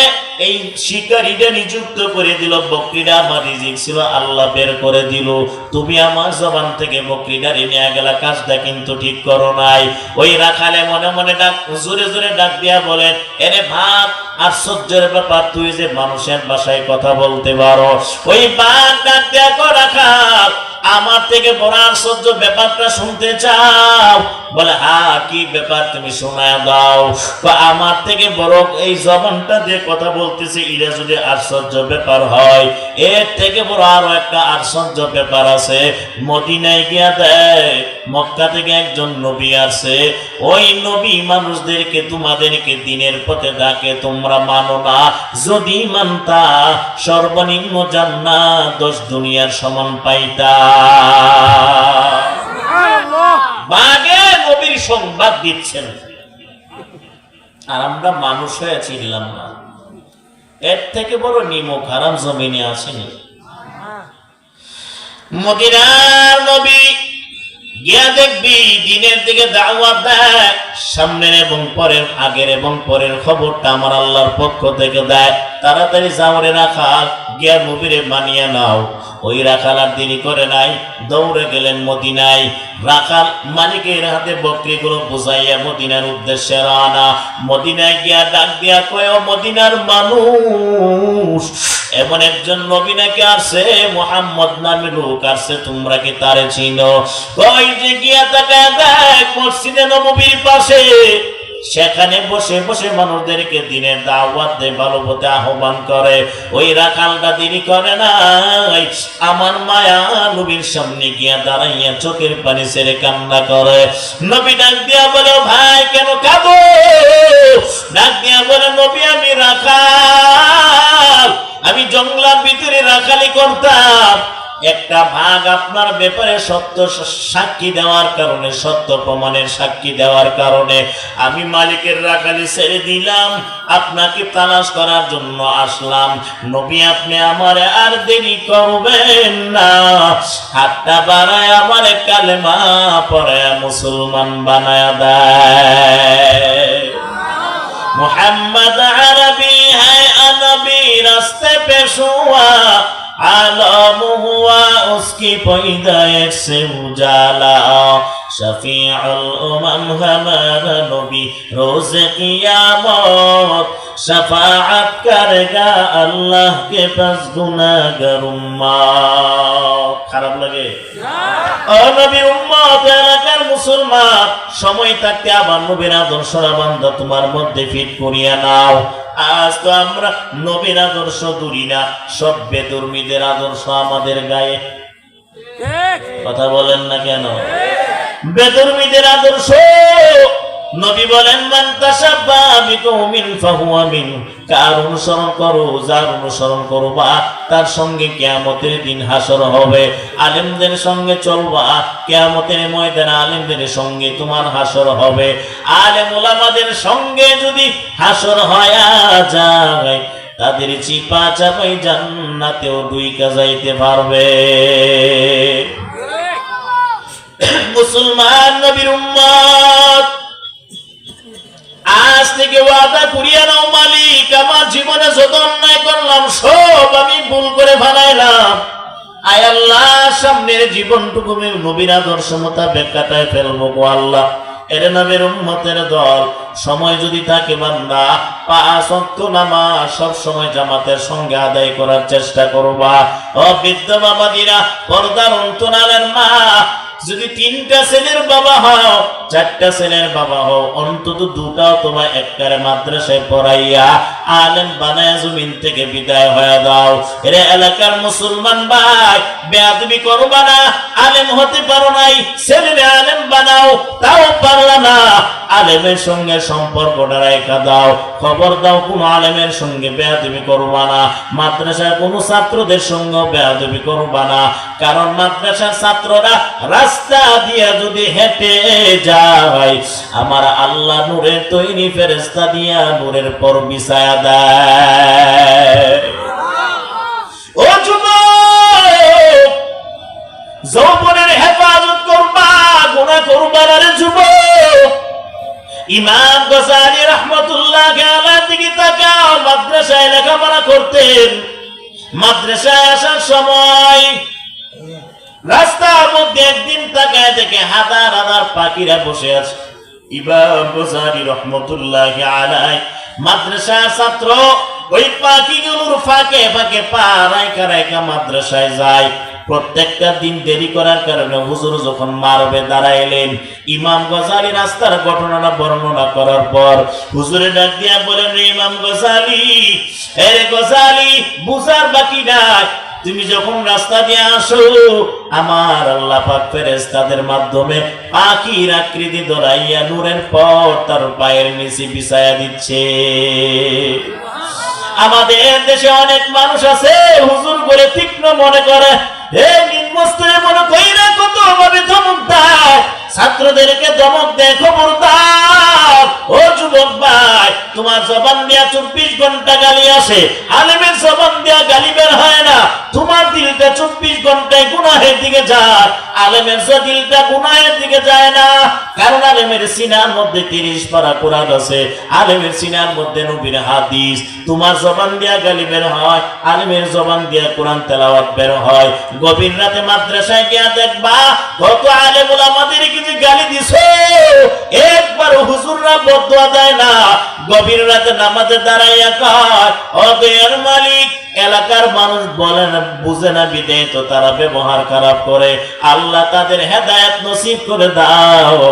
এই শিকারীটা নিযুক্ত করে দিল, বকরিটা আমার রিজিক ছিল, আল্লাহ বের করে দিল, তুমি আমার জবান থেকে বকরিটারে নিয়ে গেলা, কাজটা কিন্তু ঠিক করো নাই। ওই রাখালে মনে মনে ডাক জোরে জোরে ডাক দিয়া বলেন, এরে ভাগ, আশ্চর্যের ব্যাপার, তুই যে মানুষের ভাষায় কথা বলতে পারো। ওই বাঘ ডাক দেয়া, রাখাল, আমার থেকে বড় আশ্চর্য ব্যাপারটা শুনতে চাও? বলে কি ব্যাপার তুমি শোনায় দাও। আমার থেকে বড় এই জবানটা দিয়ে কথা বলতেছে, এরা যদি আশ্চর্য ব্যাপার হয়, এর থেকে বড় আরো একটা আশ্চর্য ব্যাপার আছে। মদিনায় গিয়া দেয় মক্কা থেকে একজন নবী আছে, ওই নবী মানুষদেরকে তোমাদেরকে দিনের পথে ডাকে, তোমরা মানো না। যদি মানতা সর্বনিম্ন জান্নাত 10 দুনিয়ার সমান পাইতা। বাগে নবীর সংবাদ দিচ্ছেন, আর আমরা মানুষ হয়ে চিনলাম না। এর থেকে বড় নিমক হারাম জমিনে আসেনি। মদিনার নবী গিয়া দেখবি দিনের দিকে দাওয়াত দেয়, সামনের এবং পরের, আগের এবং পরের খবরটা আমার আল্লাহর পক্ষ থেকে দেয়। তাড়াতাড়ি যাওরে রাখাল, গিয়া নবীরে মানিয়ে নাও। ওই রাখাল আর দেরি করে নাই, দৌড়ে গেলেন মদিনায়। রাখাল মালিকের হাতে বকরিগুলো বুঝাইয়া মদিনার উদ্দেশ্যে রওনা। মদিনায় গিয়া ডাক দিয়া কয়, ও মদিনার মানুষ, এমন একজন নবী নাকি আসছে, মুহাম্মদ নামে লোক আসছে, তোমরা কি তারে চিনো? কই যে গিয়া তাকায় দেখ মসজিদে নববীর পাশে, সেখানে বসে বসে মানুষদেরকে দিনের দাওয়াত দেয়, ভালো পথে আহ্বান করে। ওই রাখালটা দেরি করে নাই, আমার মায়া নবীর সামনে গিয়া দাঁড়াইয়া চোখের পানি ছেড়ে কান্না করে। নবী ডাক দিয়া বলে, ভাই কেন কাঁদো? ডাক দিয়া বলে, নবী আমি রাখাল, আমি জঙ্গলার ভিতরে রাখালি করতাম। একটা ভাগ আপনার ব্যাপারে সত্য সাক্ষী দেওয়ার কারণে, সত্য প্রমাণের সাক্ষী দেওয়ার কারণে আমি মালিকের রাখালি ছেড়ে দিলাম, আপনাকে তালাশ করার জন্য আসলাম। নবী আপনি আমারে আর দেরি করবেন না, হাতটা বাড়ায় আমারে কালেমা পড়ায় মুসলমান বানায় দেয়। मुहम्मद अरबी है अनबी रास्ते पे हुआ, आलम हुआ उसकी पैदाइश से उजाला, शफीउल उमम हमारा नबी रोज क़ियामत, शफाअत करेगा अल्लाह के पास गुनाहगार उम्मत। খারাপ লাগে? ও নবীর উম্মত, এলাকার মুসলমান, সময় থাকতে আবার নবীর আদর্শরা বান্দা তোমার মধ্যে ফিট করিয়া নাও। আজ তো আমরা নবীর আদর্শ দূরি না, সব বেদর্মীদের আদর্শ আমাদের গায়ে। কথা বলেন না কেন? বেদর্মীদের আদর্শ। নবী বলেন, মান তাশাব্বাহা বিকওমিন ফাহুয়া মিনহুম, কার অনুসরণ করো, যার অনুসরণ করবা তার সঙ্গে কিয়ামতের দিন হাসর হবে। আলেমদের সঙ্গে চলবা, কিয়ামতের ময়দানে আলেমদের সঙ্গে তোমার হাসর হবে। আলেম ওলামাদের সঙ্গে যদি হাসর হয়া যায়, তাদের চিপা চাপাই জান্নাতেও দুইকা যাইতে পারবে। মুসলমান নবীর উম্মত, আজ থেকে ওয়াদা করিয়া নাও, মালিক আমার জীবনে যত অন্যায় করলাম সব আমি ভুল করে ফেলাইলাম। আয় আল্লাহ, সামনের জীবনটুকু নবীর আদর্শ মোতাবেক কাটায় ফেলবো গো আল্লাহ। এর নবীর উম্মতের দল, সময় যদি থাকে বান্দা 5 ওয়াক্ত নামাজ সব সময় জামাতের সঙ্গে আদায় করার চেষ্টা করবা। ও বৃদ্ধ বাবাদিরা, পর্দার অন্তরালের মা, যদি 3টা ছেলের বাবা হও, 4টা ছেলের বাবা হও, অন্তত 2টাও তোমার একবারে মাদ্রাসায় পড়াইয়া আলেম বানায় জমিন থেকে বিদায় হয়ে দাও। এরে এলাকার মুসলমান ভাই, বেয়াদবি করবা না। আলেম হতে পারো নাই, ছেলেরে আলেম বানাও, তাও পারলা না। আলেমের সঙ্গে সম্পর্কটা রেখা দাও। খবর দাও, কোন আলেমের সঙ্গে বেয়াদবি করবা না। মাদ্রাসার কোন ছাত্রদের সঙ্গে বেয়াদবি করবা না, কারণ মাদ্রাসার ছাত্ররা রাস্তা দিয়া যদি হেঁটে যায়, আমার আল্লাহ নূরের তৈরি ফেরেশতা দিয়া নূরের পর বিছায়া দেয়। ও যুবক, যৌবনের হেফাজত করবা, গুনাহ করবা না রে যুবক। ইমাম গজালি রাহমাতুল্লাহি আলাইহি দিকে তাকাও, মাদ্রাসায় লেখাপড়া করতেন। মাদ্রাসায় আসার সময় রাস্তার মধ্যে একদিন তাকায় দেখে হাজার হাজার পাখিরা বসে আছে। ইমাম গজালি রাহমাতুল্লাহি আলাইহি মাদ্রাসার ছাত্র, ওই পাখিগুলোর ফাঁকে ফাঁকে পা রাইখা রাইখা মাদ্রাসায় যায়। প্রত্যেকটা দিন দেরি করার কারণে হুজুর যখন মারবে দাঁড়াইলেন, ইমাম গজালি রাস্তার ঘটনাটা বর্ণনা করার পর হুজুরে ডাক দিয়া বলেন, রে ইমাম গজালি, এরে গজালি, বুঝার বাকি নাই, তুমি যখন রাস্তা দিয়ে আসো আমার আল্লাহ পাক ফেরেশতাদের মাধ্যমে পাখির আকৃতি ধরাইয়া নূরের পর তার পায়ের নিচে বিছায়া দিচ্ছে। আমাদের দেশে অনেক মানুষ আছে হুজুর বলে তীক্ষ্ণ মনে করে, নিম্নস্তরে মনে কইরা কত ভাবে ধমক দেয়, ছাত্রদেরকে ধমক দেয়, খবরদার ও যুবক ভাই, তোমার জবান দিয়া 24 ঘন্টা গালি আসে, আলেমের জবান দিয়া গালি বের হয় না। তোমার দিলটা 24 ঘন্টায় গুনাহের দিকে যায়, আলেমের দিলটা গুনাহের দিকে যায় না। কারণ আলেমের সিনার মধ্যে 30 পারা কোরআন আছে, আলেমের সিনার মধ্যে নবীর হাদিস। তোমার জবান দিয়া গালি বের হয়, আলেমের জবান দিয়া কোরআন তেলাওয়াত বের হয়। গভীর রাতে মাদ্রাসায় গিয়া দেখবা কত আলেম ওলামাদের কিছু গালি দিছো, একবার হুজুররা বদদুয়া দেয় না, গভীর রাতে নামাজে দাঁড়াইয়া কয়, ও দয়ার মালিক, এলাকার মানুষ বলে না, বুঝে না, বিদায় তো তারা ব্যবহার খারাপ করে, আল্লাহ তাদের হেদায়েত নসিব করে দাও।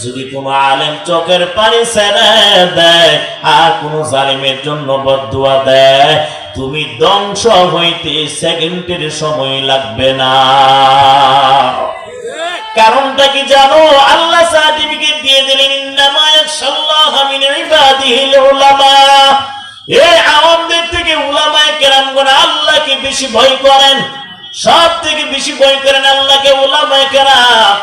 যদি কোনো আলেম চোখের পানি ছেড়ে দেয় আর কোনো জালিমের জন্য বদদুয়া দেয়, তুমি ধ্বংস হইতে সেকেন্ডের সময় লাগবে না। কারণটা কি জানো? আল্লাহ সার্টিফিকেট দিয়ে দিলেন, ইন্নামা ইয়াখশাল্লাহা মিন ইবাদিহিল উলামা। এই আওয়ামদের থেকে উলামায়ে কেরামগণ আল্লাহকে বেশি ভয় করেন, সব থেকে বেশি ভয় করেন আল্লাহকে উলামায়ে কেরাম।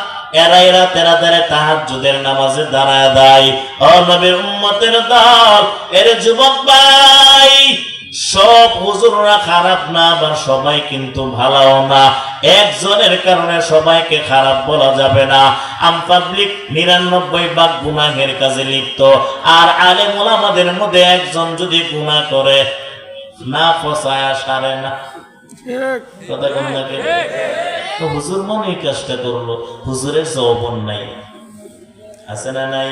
এরা তেরা তাহাজ্জুদের নামাজে দাঁড়ায় দেয়। ও নবীর উম্মতের দল, এর যুবক ভাই, সব হুজুররা খারাপ না, আবার সবাই কিন্তু ভালোও না। একজনের কারণে সবাইকে খারাপ বলা যাবে না। আম পাবলিক 99 ভাগ গুনাহের কাজে লিপ্ত, আর আলেম ওলামাদের মধ্যে একজন যদি গুনাহ করে না ফসায়া সারে না, কথা কোন লাগে তো হুজুর মনে এই কাজটা করলো, হুজুরের যৌবন নাই, আছে না নাই?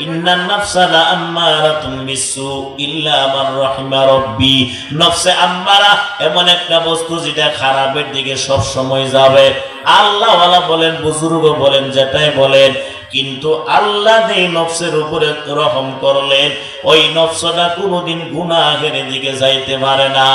ইন্নান নাফসা লাআম্মারাতুম বিসসু ইল্লা মান রাহিমা রাব্বি। নফসে আম্মারা এমন একটা বস্তু যেটা খারাপের দিকে সব সময় যাবে। আল্লাহ ওয়ালা বলেন, বুজুর্গ বলেন, যেটাই বলেন, কিন্তু আল্লাহ যেই নফসের উপরে রহম করলেন, ওই নফসটা কোনোদিন গুনাহের দিকে যাইতে পারে না।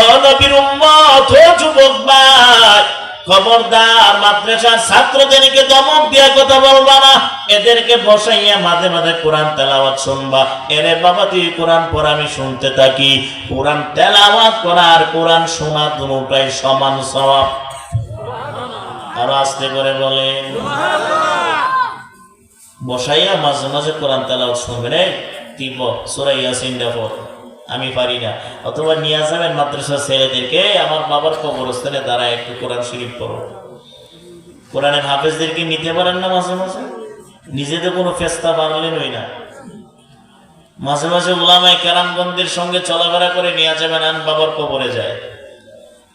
ও নবীর উম্মত, ও যুবক ভাই, খবরদার মাদ্রাসার ছাত্রদেরকে ধমক দিয়া কথা বলবা না, এদেরকে বসাইয়া মাঝে মাঝে কোরআন তেলাওয়াত শুনবা। এরে বাবা, তুই কোরআন পড়া, আমি শুনতে থাকি। কোরআন তেলাওয়াত করা আর কোরআন শোনা দুটোটাই সমান সওয়াব। আরো আস্তে করে বলেন, বসাইয়া মাঝে মাঝে কোরআন তেলাওয়াত শুনবেন। এই তুই সূরা ইয়াসিন পড়, আমি পারি না। অথবা নিয়ে যাবেন মাদ্রাসার ছেলেদেরকে, আমার বাবার কবরস্থানে দাঁড়ায় একটু কোরআন শরীফ পড়ো। কোরআনের হাফেজদেরকে নিতে পারেন না মাঝে মাঝে, নিজেদের কোনো ফেস্তা বানালেন ওই না, মাঝে মাঝে উলামায়ে কেরামগণদের সঙ্গে চলাফেরা করে নিয়ে যাবেন, আন বাবার কবরে যায়।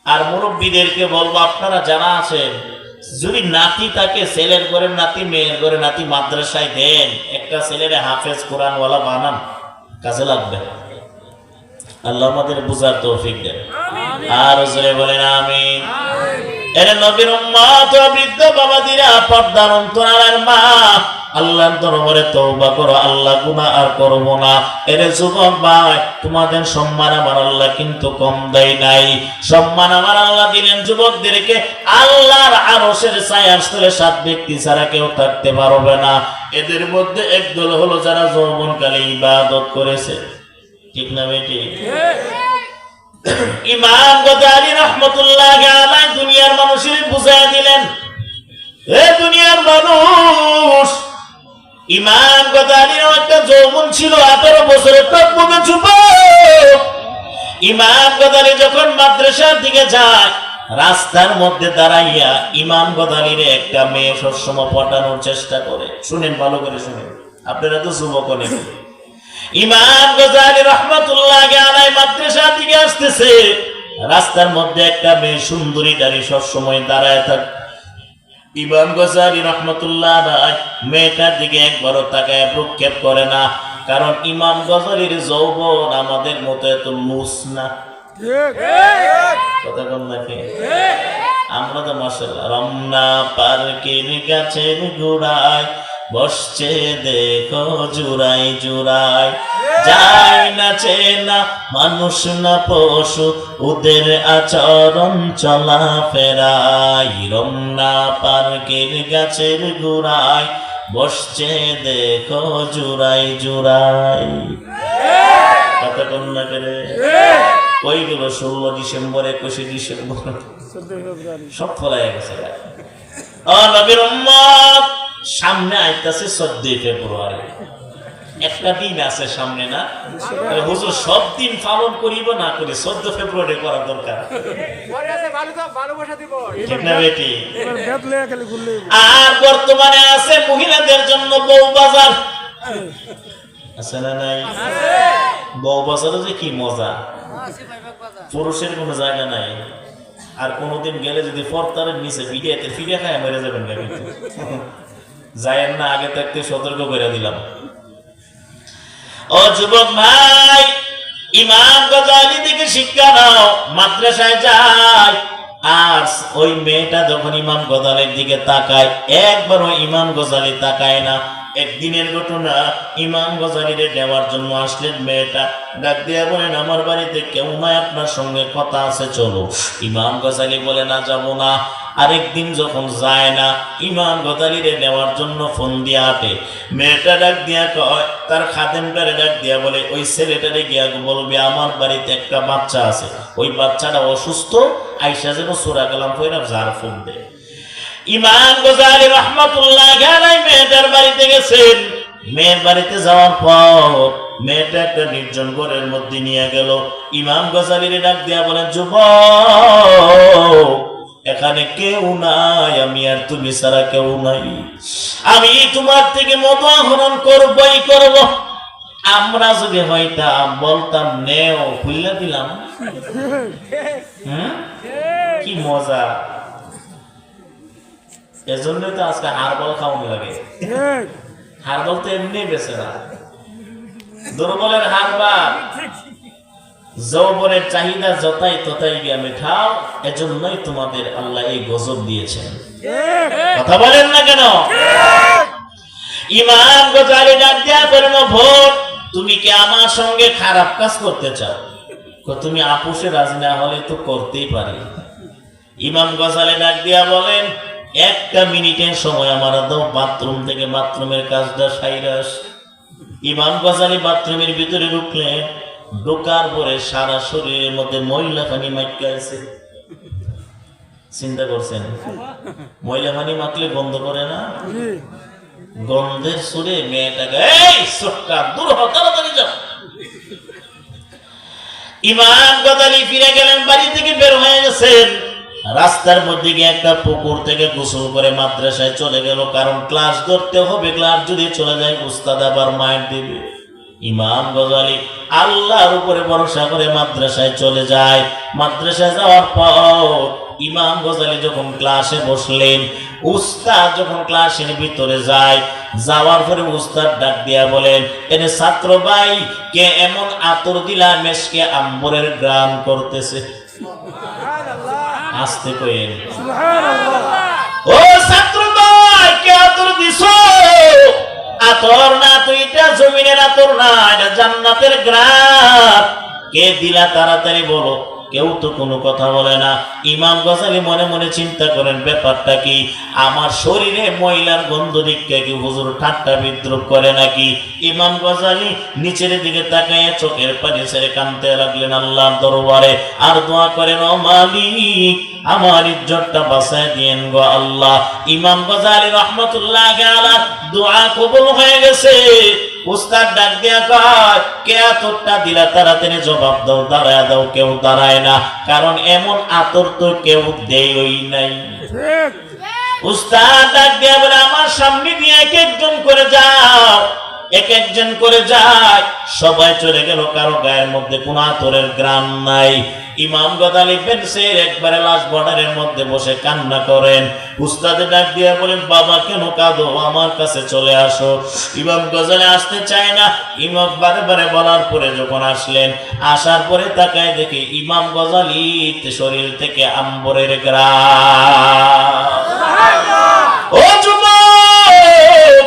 আর মুরব্বীদেরকে বলবো, আপনারা যারা আছেন, যদি নাতি তাকে, ছেলের ঘরে নাতি, মেয়ের ঘরে নাতি, মাদ্রাসায় দেন, একটা ছেলের হাফেজ কোরআনওয়ালা বানান, কাজে লাগবে। আল্লাহ আমাদের বুঝার তৌফিক দেন। আর জোরে বলেন আমিন। এর নবীর উম্মত, বৃদ্ধ বাবাদিরা, পর্দার অন্তরালের মা, আল্লাহর দরবারে তওবা করো, আল্লাহ গুনাহ আর করব না। এর যুবক ভাই, তোমাদের সম্মান আমার আল্লাহ কিন্তু কম দেয় নাই। সম্মান আমার আল্লাহ দিলেন যুবকদেরকে, আল্লাহর আরশের ছায়ার তলে 7 ব্যক্তি ছাড়া কেউ থাকতে পারবে না। এদের মধ্যে একদল হলো যারা যৌবনকালে ইবাদত করেছে, ঠিক না বেটি? ইমাম গজালি রাহমাতুল্লাহি আলাইহি দুনিয়ার মানুষের বুঝাইয়া দিলেন, হে দুনিয়ার মানুষ, ইমাম গজালির একটা যৌবন ছিল, 18 বছরের তকমুকে যুবক। ইমাম গজালি যখন মাদ্রাসার দিকে যায়, রাস্তার মধ্যে দাঁড়াইয়া ইমাম গজালির একটা মেয়ে সবসময় পটানোর চেষ্টা করে। শুনেন, ভালো করে শুনেন, আপনারা তো যুবক অনেক। ইমাম গজালি রাহমাতুল্লাহি আলাইহি মাদ্রাসার দিকে আসতেছে, রাস্তার মধ্যে একটা মেয়ে সুন্দরী দাঁড়িয়ে সবসময় দাঁড়ায় থাকে। ইমাম গজালি রাহমাতুল্লাহ আলাইহি মেয়েটার দিকে একবারও তাকায় প্রক্ষেপ করে না, কারণ ইমাম গজালির যৌবন আমাদের মতো এত লুস না, কথা কম নাকি? আমরা তো মাশাআল্লাহ রমনা পার্কের গাছের গোড়ায় বসছে দেখো জুড়াই জুড়াই, যায় না চেনা মানুষ না পশু ওদের আচরণ চলা ফেরাই। রমনা পার্কের গাছের গোড়ায় বসছে দেখো জুড়াই জুড়াই। কথা কম না করে ওইগুলো 16 ডিসেম্বর 21 ডিসেম্বর সব ফলাইয়া গেছে। নবীর উম্মত সামনে আইতাছে 14 ফেব্রুয়ারি, একটা দিন আছে সামনে না? হুজুর সব দিন পালন করিব না করি 14 ফেব্রুয়ারি করা দরকার, ঠিক না বেটি? আর বর্তমানে আছে মহিলাদের জন্য বউ বাজার, আছে না নাই? বউ বাজারে যে কি মজা, পুরুষের কোনো জায়গা নাই। আর কোনোদিন গেলে যদি ফরতারের নিচে ভিডিওতে ফিরে খায় মেরে যাবেন, যায়েন না, আগে থাকতে সতর্ক করে দিলাম। ও যুবক ভাই, ইমাম গজালি থেকে শিক্ষা নাও, মাদ্রাসায় যায়। আর ওই মেয়েটা যখন ইমাম গজালির দিকে তাকায়, একবারও ইমাম গজালি তাকায় না। একদিনের ঘটনা, ইমাম গজালিরে দেওয়ার জন্য আসলেন মেয়েটা, ডাক দিয়া বলেন আমার বাড়িতে কেউ নাই, আপনার সঙ্গে কথা আছে, চলো। ইমাম গজালি বলে না, যাব না। আরেকদিন যখন যায় না, ইমাম গজালিরে নেওয়ার জন্য ফোন দিয়া আটে। মেয়েটা ডাক দিয়া কয়, তার খাদেমটারে ডাক দিয়া বলে ওই ছেলেটারে গিয়া বলবে আমার বাড়িতে একটা বাচ্চা আছে, ওই বাচ্চাটা অসুস্থ, আইসা যেন সূরা কালাম পড়া যার ফোন দেয়। ইমাম গজালি রাহমাতুল্লাহ আলাইহি মেয়েটার বাড়িতে গেছেন। মেয়ের বাড়িতে যাওয়ার পর মেয়েটা একটা নির্জন ঘরের মধ্যে নিয়ে গেল। ইমাম গজালির ডাক দিয়া বলেন, যুবক এখানে কেউ নাই, আমি আর তুমি ছাড়া কেউ নাই, আমি তোমার থেকে মদ আহরণ করবই করব। আমরা যদি হইতাম বলতাম নেও, খুললে দিলাম। কি মজা! এজন্যই তো আজকে হারবাল খাওয়ানো লাগে। হারবাল তো এমনি বেছে না, দুর্বলের হারবাল। যৌবনের চাহিদা যতাই ততাই গিয়ে মেঠাও, এজন্যই তোমাদের আল্লাহ এই গজব দিয়েছেন। কথা বলেন না কেন? ইমাম গজালি ডাক দিয়া বলেন, ভোট তুমি কি আমার সঙ্গে খারাপ কাজ করতে চাও? তুমি আপোষে রাজি না হলে তো করতেই পারি। ইমাম গজালি ডাক দিয়া বলেন, একটা মিনিটের সময় আমার দাও, বাথরুম থেকে বাথরুমের কাজটা সাইরাস। ইমাম গজালি বাথরুমের ভিতরে ঢুকলেন, ঢোকার পরে সারা শরীরের মধ্যে ময়লা পানি মাইকা আছে। চিন্তা করছেন, ময়লা পানি মাখলে গন্ধ করে না? গন্ধের সুরে মেয়েটাকে, এই সরকার দূর হ, তাড়াতাড়ি যাও। ইমাম গজালি ফিরে গেলেন, বাড়ি থেকে বের হয়ে গেছেন। রাস্তার মধ্যে গিয়ে একটা পুকুর থেকে গোসল করে মাদ্রাসায় চলে গেল, কারণ ক্লাস ধরতে হবে, ক্লাস যদি চলে যায় উস্তাদ আবার মাইর দিবে। ইমাম গজালি আল্লাহর উপরে ভরসা করে মাদ্রাসায় চলে যায়। মাদ্রাসায় যাওয়ার পর ইমাম গজালি যখন ক্লাসে বসলেন, উস্তাদ যখন ক্লাসের ভিতরে যায়, যাওয়ার পরে উস্তাদ ডাক দিয়া বলেন, এনে ছাত্র ভাই, কে এমন আতর দিলা মেশকে আম্বরের গ্রাম করতেছে? আসতে কইেন, ও ছাত্র ভাই, কে আতর দিছো? আতর না তো, এটা জমিনের আতর না, এটা জান্নাতের গ্রাম। কে দিলা তাড়াতাড়ি বলো। কেউ তো কোনো কথা বলে না। ইমাম গজালি মনে মনে চিন্তা করেন, ব্যাপারটা কি? আমার শরীরে ময়লার গন্ধ দিকে কি হুজুর ঠাট্টা বিদ্রুপ করে নাকি? ইমাম গজালি নিচের দিকে তাকায় চোখের পানি ছেড়ে কাঁদতে লাগলেন আল্লাহর দরবারে, আর দোয়া করেন, ও মালিক, আমার ইজ্জতটা বাঁচায় দিয়েন গো আল্লাহ। ইমাম গজালি রাহমাতুল্লাহ আলাইহি দোয়া কবুল হয়ে গেছে। উস্তাদ ডাক দিয়া কয়, কে আতরটা দিলা তাড়াতাড়ি জবাব দাও, দাঁড়ায় দাও। কেউ দাঁড়ায় না, কারণ এমন আতর তো কেউ দেয়ই নাই। উস্তাদ ডাক দিয়া বলে, আমার সামনে দিয়ে এক একজন করে যাও, এক একজন করে যায়, সবাই চলে গেল, কারো গায়ের মধ্যে কোনো আতরের গ্রাম নাই। ইমাম গজালি বেঞ্চের একবারে লাশ বর্ডারের মধ্যে বসে কান্না করেন। উস্তাদে ডাক দিয়ে বলেন, বাবা কেন কাঁদো, আমার কাছে চলে আসো। ইমাম গজালি আসতে চায় না। ইমাম বারে বারে বলার পরে যখন আসলেন, আসার পরে তাকায় দেখে ইমাম গজালি শরীর থেকে আম্বরের গ্রাম। ও যুবক,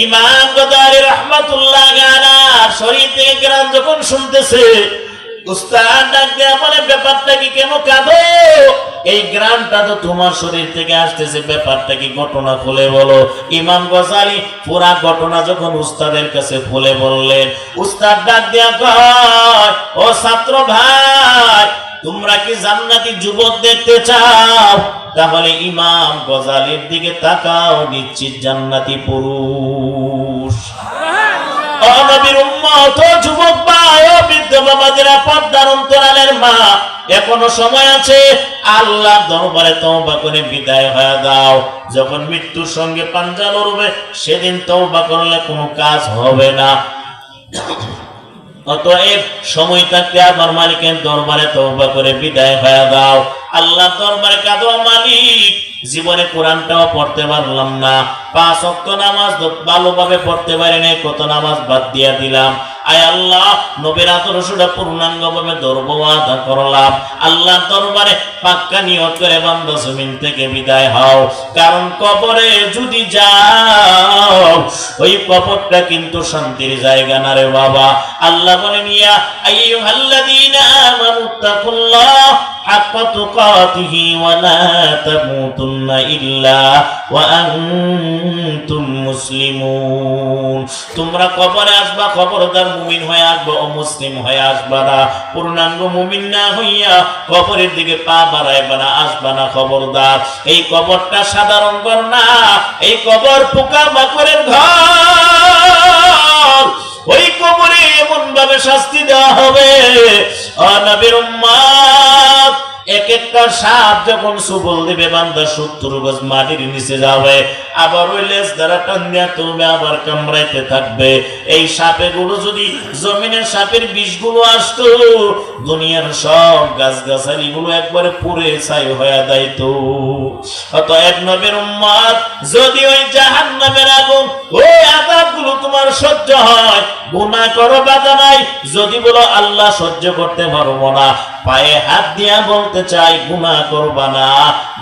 ইমাম গজালি রাহমাতুল্লাহ আলাইহি শরীর থেকে গ্রাম যখন শুনতেছে, উস্তাদ ডাক দিয়ে বলে, ব্যাপারটা কি, কেন কাঁদো? এই গ্রামটা তো তোমার শরীর থেকে আসতেছে, ব্যাপারটা কি, ঘটনা খুলে বলো। ইমাম গজালি পুরা ঘটনা যখন উস্তাদের কাছে খুলে বললেন, উস্তাদ ডাক দিয়া কয়, ও ছাত্র ভাই, তোমরা কি জান্নাতি যুবক দেখতে চাও? তাহলে ইমাম গজালির দিকে তাকাও, নিশ্চিত জান্নাতি পুরুষ। ও নবীর উম্মত, ও যুবক ভাই, ও বৃদ্ধ বাবাদেরা, পর্দার অন্তরালের মা, এখনো সময় আছে। আল্লাহর দরবারে তওবা করে বিদায় হয়ে দাও। যখন মৃত্যুর সঙ্গে পাঞ্জা লড়বে, সেদিন তওবা করলে কোনো কাজ হবে না। অতএব সময় থাকতে আমার মালিকের দরবারে তওবা করে বিদায় হয়ে দাও। আল্লাহর দরবারে কাঁদো, মালিক, জীবনে কোরআনটাও পড়তে পারলাম না, 5 ওয়াক্ত নামাজ ভালোভাবে পড়তে পারি নাই, কত নামাজ বাদ দিয়া দিলাম। আয় আল্লাহ, নবীর আদর্শটা পূর্ণাঙ্গভাবে ধরব, আদা করলাম। আল্লাহর দরবারে পাক্কা নিয়ত করে বান্দা জমিন থেকে বিদায় হও, কারণ কবরে যদি যাও, ওই কবরটা কিন্তু শান্তির জায়গা না রে বাবা। আল্লাহ বলেন, ইয়া আইয়ুহাল্লাযীনা আমানুত্তাকুল্লাহ হাক্কা তুকাতিহি ওয়া লা তামুতুন্না ইল্লা ওয়া আনতুম মুসলিমুন। তোমরা কবরে আসবা, খবরদার মুমিন হয়ে আসবা, অমুসলিম হয়ে আসবা না। পূর্ণাঙ্গ মুমিন না হইয়া কবরের দিকে পা বাড়াইবা না, আসবা না, খবরদার। এই কবরটা সাধারণ ঘর না, এই কবর পোকা মাকড়ের ঘর। ওই কবরে এমন ভাবে শাস্তি দেওয়া হবে, ও নবীর উম্মত, এক একটা সাপ যখন সুবল দিবে, বান্দা 70 গজ মাটির নিচে যাবে, আবার ওই লেজ দ্বারা টান দিয়া তুলবে, আবার কামড়াইতে থাকবে। এই সাপেগুলো যদি জমিনের সাপের বিষগুলো আসতো, দুনিয়ার সব গাছ গাছালি গুলো একবারে পুড়ে ছাই হয়ে যাইতো। অতএব নবীর উম্মত, যদি ওই জাহান্নামের আগুন, ওই আযাবগুলো তোমার সহ্য হয়, গুনাহ করো, বাধা নাই। যদি বলো আল্লাহ সহ্য করতে পারবো না, পায়ে হাত দিয়া বলতে চাই, গুনাহ করবা না।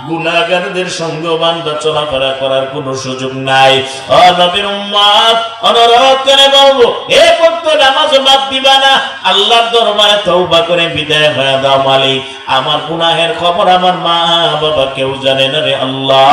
গুনাহগারদের সঙ্গে বান্দা চলাফেরা করার কোনো সুযোগ নাই। ও নবীর উম্মত, অনুরোধ করে বলবো, এ কত নামাজ বাদ দিবা না, আল্লাহর দরবারে তওবা করে বিদায় হয়ে দাও। মালিক, আমার গুনাহের খবর আমার মা বাবা কেউ জানে না রে আল্লাহ।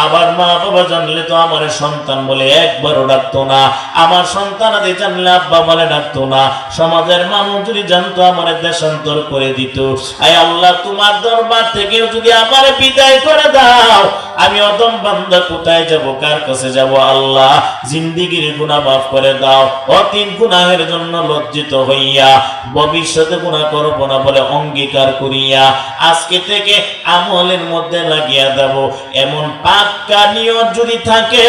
আমার মা বাবা জানলে তো আমার সন্তান বলে একবারও ডাকতো না, আমার সন্তান আদি জানলে আব্বা বলে ডাকতো না, সমাজের মানুষ যদি জানতো আমার দেশান্তর করে দিত। আয় আল্লাহ, তোমার দরবার থেকে যদি আমার বিদায় করে দাও, আমি অদম বান্দা কোথায় যাব, কার কাছে যাব? আল্লাহ, জিন্দেগীর গুনাহ মাফ করে দাও। অতীত গুনাহের জন্য লজ্জিত হইয়া ভবিষ্যতে গুনাহ করব না বলে অঙ্গীকার করিয়া আজকে থেকে আমলের মধ্যে লাগিয়া দেব। এমন পাক্কা নিয়ত যদি থাকে,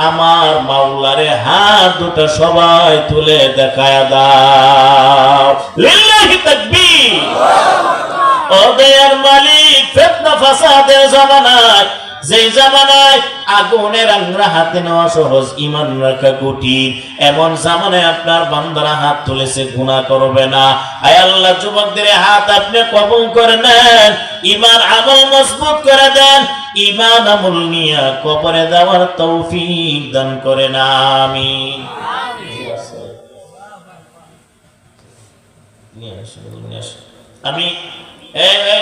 আমার মাওলারে হাত দুটো সবাই তুলে দেখায়া দাও। লিল্লাহি তাকবীর। ও দয়ার মালিক, ফিতনা ফাসাদের জামানায়, যেই জামানায় আগুনের আংরা হাতে নেওয়া সহজ, ইমান রাখা কঠিন, এমন জামানায় আপনার বান্দারা হাত তুলেছে, গুনাহ করবে না। আয় আল্লাহ, যুবকদের হাত আপনি কবুল করে নেন, ইমান আমল মজবুত করে দেন, ইমান আমল নিয়ে কবরে যাওয়ার তৌফিক দান করেন, আমিন। আমি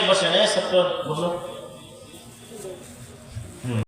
বসেন, ছাত্র বসুন।